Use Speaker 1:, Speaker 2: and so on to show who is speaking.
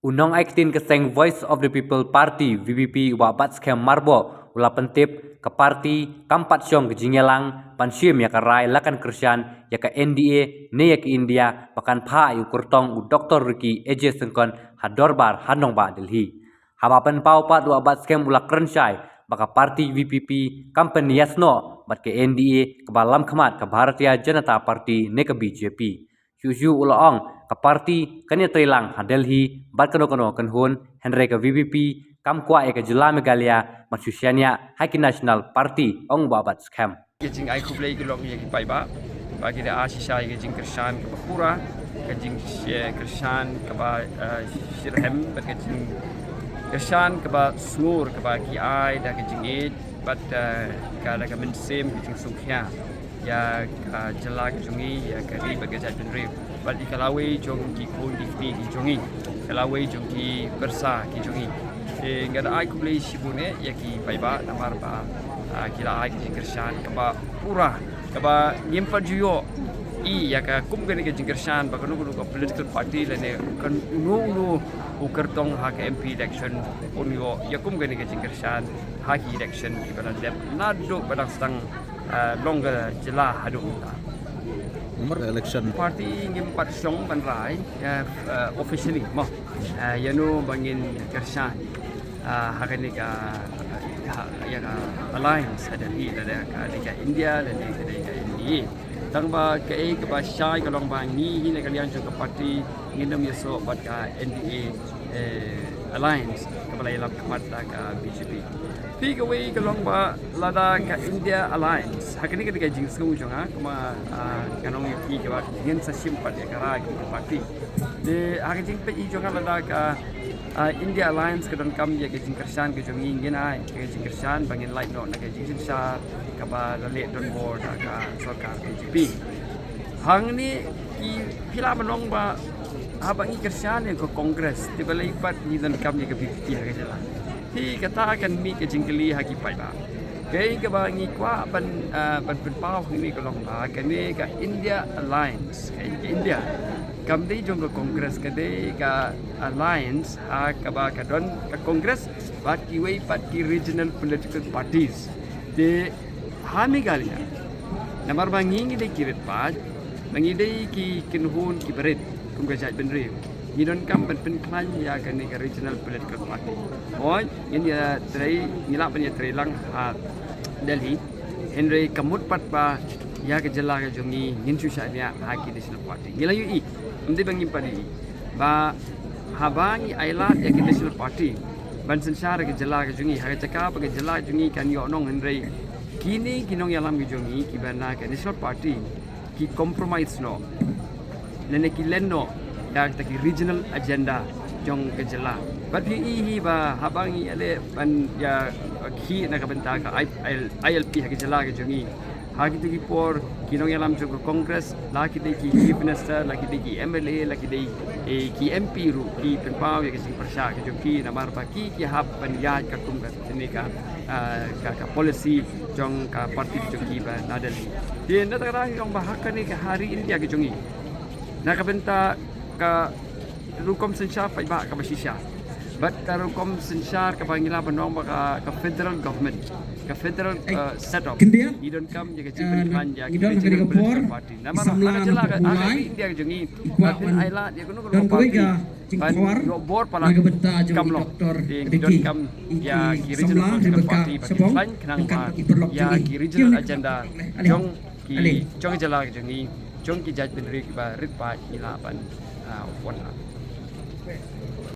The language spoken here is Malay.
Speaker 1: Unong Aikin keseng Voice of the People Party VPP wabat skem marbo ula pentip ke parti kampat syong ke jingelang pansyim ya ke rai lakan kersian ya ke NDA ne ya ke India pakan pa yu kurtong u Dr. Ricky Eje Sengkon hadorbar hanong ba Delhi. Habapan pau pat wabat skem ula kerensyai baka parti VPP company yasno bat ke NDA ke balam kemat ke Bharatiya Janata Party ne ke BJP. Syusyu ulaong ke parti kanya trilang ha Delhi bat kano kanhun Henry ke VPP kam kwa ke jela Megalia masyusianya Haki National Party ong babat scam.
Speaker 2: Kejing ai kublai gelok ye kipai ba bagi da asisa ye kejing kersan ke pura kejing kersan ke ba sirhem bat kejing kersan ke ba sungur ke ba ki ai da kejing it bat ka da ka mensem kejing sungkhya ya jela kejungi ya ka ri bagi jat penri bat ikalawe jong ki kun di fi ki jongi kalawe jong ki bersa ki jongi ngada ai kublai sibune ya ki pai ba namar ba kila ai ke kersan kaba pura kaba nyimpan juyo ya ka kum gani ke kersan ba kanu ko political party lene kan no ukartong ha ke MP election onyo ya kum gani ke kersan ha ki election ki bana dep nado badang stang longer jela hadu ta
Speaker 3: nomor election
Speaker 2: party ngimpat song ban rai officially mo yanu bangin kersan ha kani ka ya alliance ada di ada India dan ada India tang ba ke ba shai ka long ba ni ni kalian juga parti ngindam yeso bat ka NDA alliance ka balai lap kamat ka BJP pi ka wei ka long ba lada ka India alliance hakani ka jing sung jong ha kuma kanong ki ka ba ngin sa simpat ya ka ra ki parti de hakajing pe i jong lada ka India Alliance kadang kam ya ke jingkersan ke jongi ngina ke jingkersan bangin light no na ke jingsa ka ba le don board ka sarkar BJP hang ni ki pila manong ba abang kersan ke kongres di balai pat ni dan kam ya ke BJP ha ke jala ti kata akan mi ke jingkeli ha ki pai ba ke ba ngi kwa ban pau ni ko long ba ke ni ka India Alliance ke India kam dei jong ke kongres ke dei ka alliance ka ba ka don ka kongres bat ki wei pat ki regional political parties de hami galia namar bangi dei ki ret pat bangi dei ki kinhun ki berit kum ga jat ben re ni don kam ben klan ya ka ni ka regional political party oi ini ya trei nila pen ya trei lang Delhi Henry kamut pat ba ya ke jela ke jongi nginchu sha dia haki national party ngila yu i mde bangi padi ba habangi ailat ya ke national party ban sensara ke jela ke jongi ha caka ke jela jongi kan yo nong Henry kini kinong yalam ke jongi ki bana ke national party ki compromise no lene ki lenno ya ta ki regional agenda jong ke jela but hi ba habangi ale ban ya ki na ka benta ka ILP ha ke jela ke jongi hagi tegi por kinong yalam jong kongres laki de ki chief minister laki de ki MLA laki de ki MP ru ki penpau ya kising persya ke jong ki namar pa ki hab ban ya ka kum ka sini ka policy jong ka parti jong ki ba nadali dia na tara jong bahaka ni ka hari India ke jongi na ka benta ka rukom sensya pa ba ka basisya but ka rukom sensya ka bangila banong ka federal government ka federal setup idon kam jaga cipen panja
Speaker 4: idon dari kapor
Speaker 2: nama
Speaker 4: samla
Speaker 2: jela ka
Speaker 4: mulai
Speaker 2: India jongi
Speaker 4: ikwawan
Speaker 2: aila dia kuno
Speaker 4: dan kawega
Speaker 2: jingkawar bor pala
Speaker 4: naga benta
Speaker 2: kam lo
Speaker 4: doktor
Speaker 2: idon kam ya ki regional political party pan kenang ya ki regional agenda jong ki jong jela jongi jong ki judgment rik ba rit pa ilapan wana